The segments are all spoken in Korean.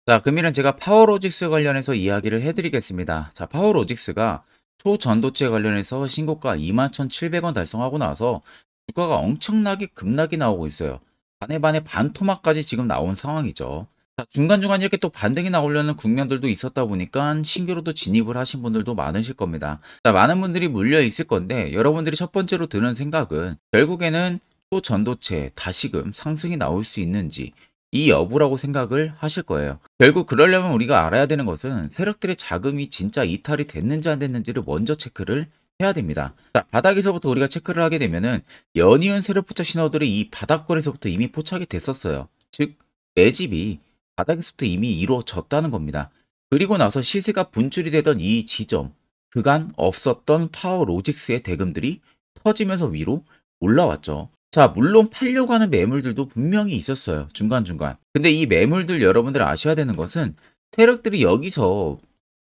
자, 금일은 제가 파워로직스 관련해서 이야기를 해드리겠습니다. 자, 파워로직스가 초전도체 관련해서 신고가 21,700원 달성하고 나서 주가가 엄청나게 급락이 나오고 있어요. 반에 반에 반토막까지 지금 나온 상황이죠. 자, 중간중간 이렇게 또 반등이 나오려는 국면들도 있었다 보니까 신규로도 진입을 하신 분들도 많으실 겁니다. 자, 많은 분들이 물려 있을 건데 여러분들이 첫 번째로 드는 생각은 결국에는 초전도체 다시금 상승이 나올 수 있는지 이 여부라고 생각을 하실 거예요. 결국 그러려면 우리가 알아야 되는 것은 세력들의 자금이 진짜 이탈이 됐는지 안 됐는지를 먼저 체크를 해야 됩니다. 자, 바닥에서부터 우리가 체크를 하게 되면은 연이은 세력 포착 신호들이 이 바닥권에서부터 이미 포착이 됐었어요. 즉 매집이 바닥에서부터 이미 이루어졌다는 겁니다. 그리고 나서 시세가 분출이 되던 이 지점, 그간 없었던 파워로직스의 대금들이 터지면서 위로 올라왔죠. 자, 물론 팔려고 하는 매물들도 분명히 있었어요. 중간중간. 근데 이 매물들 여러분들 아셔야 되는 것은 세력들이 여기서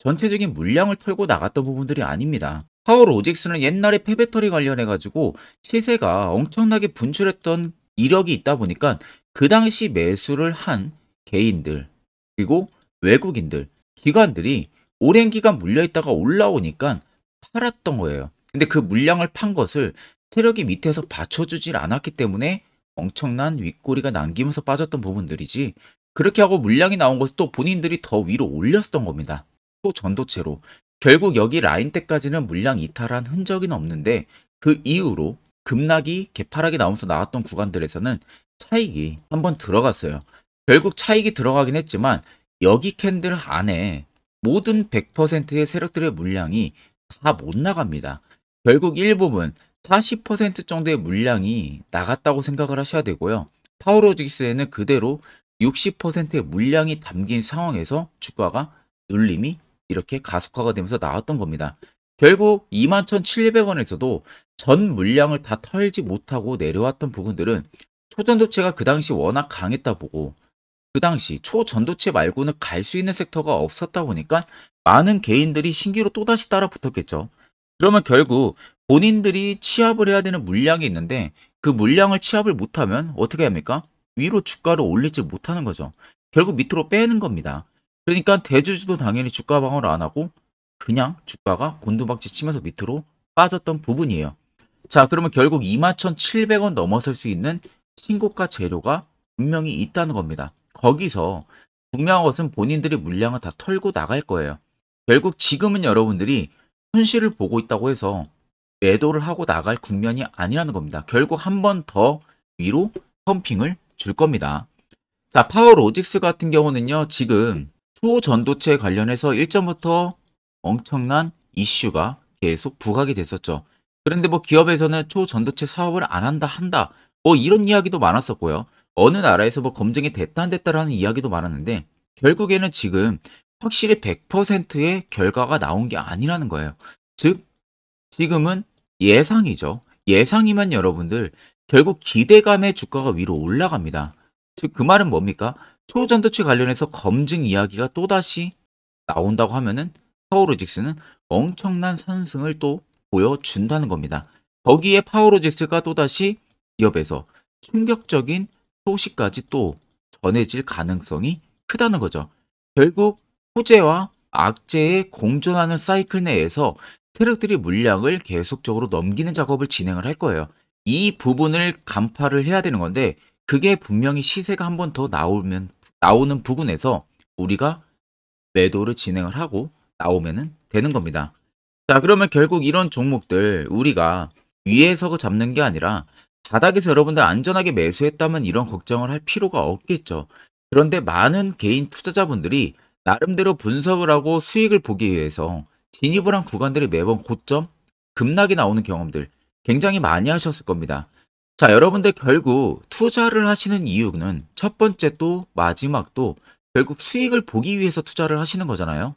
전체적인 물량을 털고 나갔던 부분들이 아닙니다. 파워로직스는 옛날에 폐배터리 관련해가지고 시세가 엄청나게 분출했던 이력이 있다 보니까 그 당시 매수를 한 개인들, 그리고 외국인들, 기관들이 오랜 기간 물려있다가 올라오니까 팔았던 거예요. 근데 그 물량을 판 것을 세력이 밑에서 받쳐주질 않았기 때문에 엄청난 윗꼬리가 남기면서 빠졌던 부분들이지, 그렇게 하고 물량이 나온 것을 또 본인들이 더 위로 올렸던 겁니다. 또 전도체로. 결국 여기 라인 때까지는 물량 이탈한 흔적은 없는데 그 이후로 급락이 개파락이 나오면서 나왔던 구간들에서는 차익이 한번 들어갔어요. 결국 차익이 들어가긴 했지만 여기 캔들 안에 모든 100%의 세력들의 물량이 다 못 나갑니다. 결국 일부분 40% 정도의 물량이 나갔다고 생각을 하셔야 되고요. 파워로직스에는 그대로 60%의 물량이 담긴 상황에서 주가가 눌림이 이렇게 가속화가 되면서 나왔던 겁니다. 결국 21,700원에서도 전 물량을 다 털지 못하고 내려왔던 부분들은 초전도체가 그 당시 워낙 강했다 보고 그 당시 초전도체 말고는 갈 수 있는 섹터가 없었다 보니까 많은 개인들이 신규로 또다시 따라 붙었겠죠. 그러면 결국 본인들이 취합을 해야 되는 물량이 있는데 그 물량을 취합을 못하면 어떻게 합니까? 위로 주가를 올리지 못하는 거죠. 결국 밑으로 빼는 겁니다. 그러니까 대주주도 당연히 주가 방어를 안 하고 그냥 주가가 곤두박질 치면서 밑으로 빠졌던 부분이에요. 자, 그러면 결국 21,700원 넘어설 수 있는 신고가 재료가 분명히 있다는 겁니다. 거기서 분명한 것은 본인들이 물량을 다 털고 나갈 거예요. 결국 지금은 여러분들이 손실을 보고 있다고 해서 매도를 하고 나갈 국면이 아니라는 겁니다. 결국 한 번 더 위로 펌핑을 줄 겁니다. 자, 파워로직스 같은 경우는요, 지금 초전도체 관련해서 일전부터 엄청난 이슈가 계속 부각이 됐었죠. 그런데 뭐 기업에서는 초전도체 사업을 안 한다 뭐 이런 이야기도 많았었고요. 어느 나라에서 뭐 검증이 됐다 안 됐다라는 이야기도 많았는데 결국에는 지금 확실히 100%의 결과가 나온 게 아니라는 거예요. 즉 지금은 예상이죠. 예상이면 여러분들 결국 기대감의 주가가 위로 올라갑니다. 즉 그 말은 뭡니까? 초전도체 관련해서 검증 이야기가 또다시 나온다고 하면은 파워로직스는 엄청난 상승을 또 보여준다는 겁니다. 거기에 파워로직스가 또다시 기업에서 충격적인 소식까지 또 전해질 가능성이 크다는 거죠. 결국 호재와 악재의 공존하는 사이클 내에서 세력들이 물량을 계속적으로 넘기는 작업을 진행을 할 거예요. 이 부분을 간파를 해야 되는 건데 그게 분명히 시세가 한 번 더 나오는 부분에서 우리가 매도를 진행을 하고 나오면 되는 겁니다. 자, 그러면 결국 이런 종목들 우리가 위에서 잡는 게 아니라 바닥에서 여러분들 안전하게 매수했다면 이런 걱정을 할 필요가 없겠죠. 그런데 많은 개인 투자자분들이 나름대로 분석을 하고 수익을 보기 위해서 진입을 한 구간들이 매번 고점, 급락이 나오는 경험들 굉장히 많이 하셨을 겁니다. 자, 여러분들 결국 투자를 하시는 이유는 첫 번째 또 마지막도 결국 수익을 보기 위해서 투자를 하시는 거잖아요.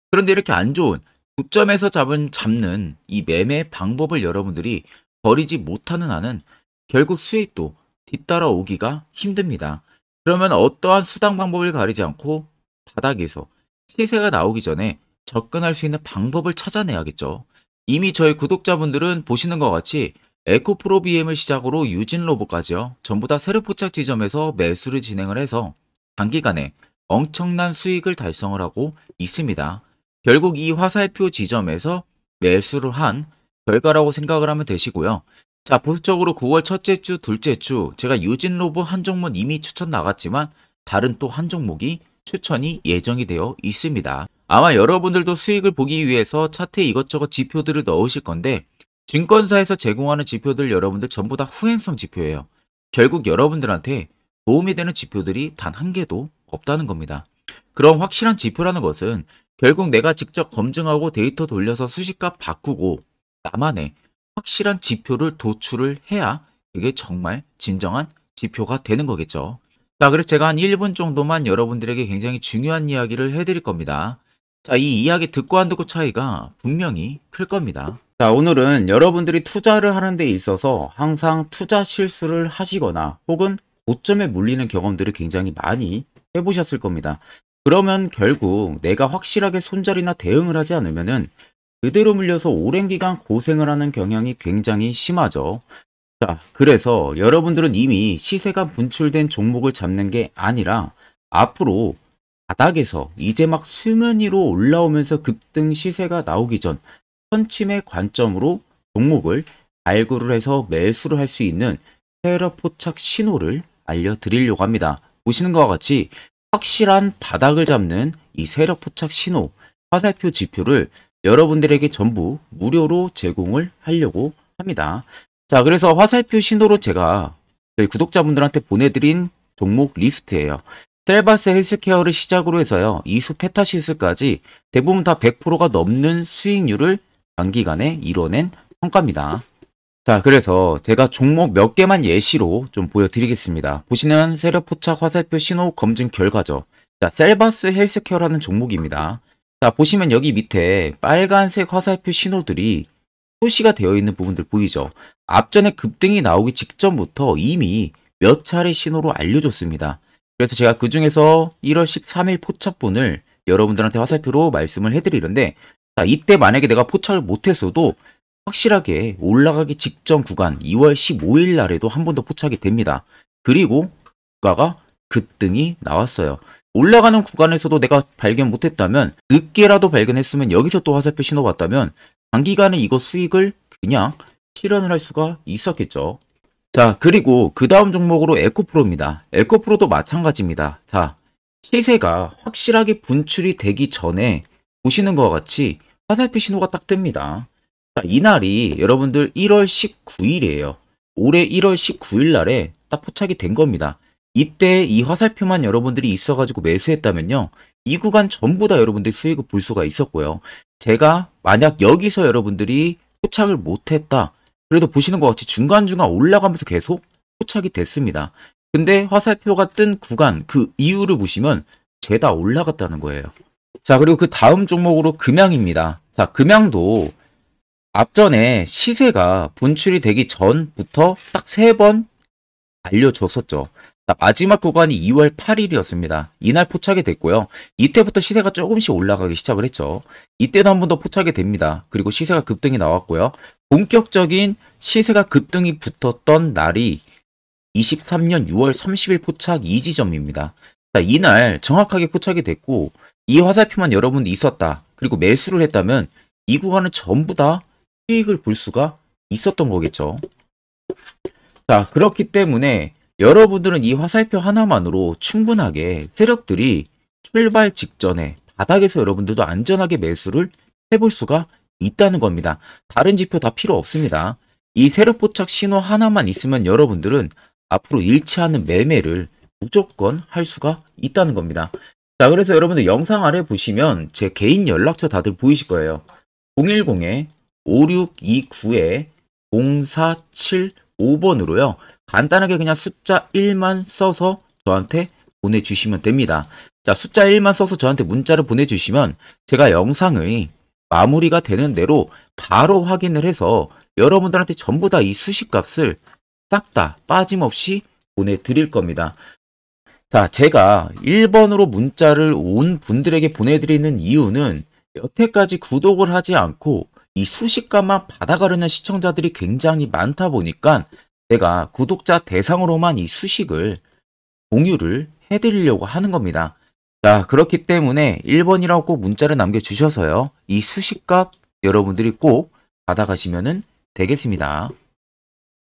그런데 이렇게 안 좋은 고점에서 잡는 이 매매 방법을 여러분들이 버리지 못하는 한은 결국 수익도 뒤따라오기가 힘듭니다. 그러면 어떠한 수당 방법을 가리지 않고 바닥에서 시세가 나오기 전에 접근할 수 있는 방법을 찾아내야겠죠. 이미 저희 구독자분들은 보시는 것 같이 에코프로 BM을 시작으로 유진 로봇까지요. 전부 다 세력 포착 지점에서 매수를 진행을 해서 단기간에 엄청난 수익을 달성을 하고 있습니다. 결국 이 화살표 지점에서 매수를 한 결과라고 생각을 하면 되시고요. 자, 보수적으로 9월 첫째 주, 둘째 주 제가 유진로브 한 종목 이미 추천 나갔지만 다른 또 한 종목이 추천이 예정이 되어 있습니다. 아마 여러분들도 수익을 보기 위해서 차트에 이것저것 지표들을 넣으실 건데 증권사에서 제공하는 지표들 여러분들 전부 다 후행성 지표예요. 결국 여러분들한테 도움이 되는 지표들이 단 한 개도 없다는 겁니다. 그럼 확실한 지표라는 것은 결국 내가 직접 검증하고 데이터 돌려서 수식값 바꾸고 나만의 확실한 지표를 도출을 해야 이게 정말 진정한 지표가 되는 거겠죠. 자, 그래서 제가 한 1분 정도만 여러분들에게 굉장히 중요한 이야기를 해드릴 겁니다. 자, 이 이야기 듣고 안 듣고 차이가 분명히 클 겁니다. 자, 오늘은 여러분들이 투자를 하는 데 있어서 항상 투자 실수를 하시거나 혹은 고점에 물리는 경험들을 굉장히 많이 해보셨을 겁니다. 그러면 결국 내가 확실하게 손절이나 대응을 하지 않으면은 그대로 물려서 오랜 기간 고생을 하는 경향이 굉장히 심하죠. 자, 그래서 여러분들은 이미 시세가 분출된 종목을 잡는 게 아니라 앞으로 바닥에서 이제 막 수면 위로 올라오면서 급등 시세가 나오기 전 선침의 관점으로 종목을 발굴을 해서 매수를 할 수 있는 세력 포착 신호를 알려드리려고 합니다. 보시는 것과 같이 확실한 바닥을 잡는 이 세력 포착 신호, 화살표 지표를 여러분들에게 전부 무료로 제공을 하려고 합니다. 자, 그래서 화살표 신호로 제가 저희 구독자분들한테 보내드린 종목 리스트예요. 셀바스 헬스케어를 시작으로 해서요, 이수 페타시스까지 대부분 다 100%가 넘는 수익률을 단기간에 이뤄낸 성과입니다. 자, 그래서 제가 종목 몇 개만 예시로 좀 보여드리겠습니다. 보시는 세력 포착 화살표 신호 검증 결과죠. 자, 셀바스 헬스케어라는 종목입니다. 자, 보시면 여기 밑에 빨간색 화살표 신호들이 표시가 되어 있는 부분들 보이죠? 앞전에 급등이 나오기 직전부터 이미 몇 차례 신호로 알려줬습니다. 그래서 제가 그 중에서 1월 13일 포착분을 여러분들한테 화살표로 말씀을 해드리는데, 자, 이때 만약에 내가 포착을 못했어도 확실하게 올라가기 직전 구간 2월 15일 날에도 한 번 더 포착이 됩니다. 그리고 주가가 급등이 나왔어요. 올라가는 구간에서도 내가 발견 못했다면, 늦게라도 발견했으면 여기서 또 화살표 신호 봤다면 단기간에 이거 수익을 그냥 실현을 할 수가 있었겠죠. 자, 그리고 그 다음 종목으로 에코프로입니다. 에코프로도 마찬가지입니다. 자, 시세가 확실하게 분출이 되기 전에 보시는 것과 같이 화살표 신호가 딱 뜹니다. 자, 이날이 여러분들 1월 19일이에요. 올해 1월 19일 날에 딱 포착이 된 겁니다. 이때 이 화살표만 여러분들이 있어가지고 매수했다면요, 이 구간 전부 다 여러분들이 수익을 볼 수가 있었고요. 제가 만약 여기서 여러분들이 포착을 못했다, 그래도 보시는 것 같이 중간중간 올라가면서 계속 포착이 됐습니다. 근데 화살표가 뜬 구간, 그 이유를 보시면 죄다 올라갔다는 거예요. 자, 그리고 그 다음 종목으로 금양입니다. 자, 금양도 앞전에 시세가 분출이 되기 전부터 딱 3번 알려줬었죠. 자, 마지막 구간이 2월 8일이었습니다. 이날 포착이 됐고요. 이때부터 시세가 조금씩 올라가기 시작을 했죠. 이때도 한 번 더 포착이 됩니다. 그리고 시세가 급등이 나왔고요. 본격적인 시세가 급등이 붙었던 날이 23년 6월 30일 포착 이 지점입니다. 자, 이날 정확하게 포착이 됐고 이 화살표만 여러분이 있었다, 그리고 매수를 했다면 이 구간은 전부 다 수익을 볼 수가 있었던 거겠죠. 자, 그렇기 때문에 여러분들은 이 화살표 하나만으로 충분하게 세력들이 출발 직전에 바닥에서 여러분들도 안전하게 매수를 해볼 수가 있다는 겁니다. 다른 지표 다 필요 없습니다. 이 세력 포착 신호 하나만 있으면 여러분들은 앞으로 잃지 않는 매매를 무조건 할 수가 있다는 겁니다. 자, 그래서 여러분들 영상 아래 보시면 제 개인 연락처 다들 보이실 거예요. 010-5629-0475번으로요. 간단하게 그냥 숫자 1만 써서 저한테 보내주시면 됩니다. 자, 숫자 1만 써서 저한테 문자를 보내주시면 제가 영상의 마무리가 되는 대로 바로 확인을 해서 여러분들한테 전부 다 이 수식값을 싹 다 빠짐없이 보내드릴 겁니다. 자, 제가 1번으로 문자를 온 분들에게 보내드리는 이유는 여태까지 구독을 하지 않고 이 수식값만 받아가려는 시청자들이 굉장히 많다 보니까 제가 구독자 대상으로만 이 수식을 공유를 해드리려고 하는 겁니다. 자, 그렇기 때문에 1번이라고 꼭 문자를 남겨주셔서요. 이 수식값 여러분들이 꼭 받아가시면 되겠습니다.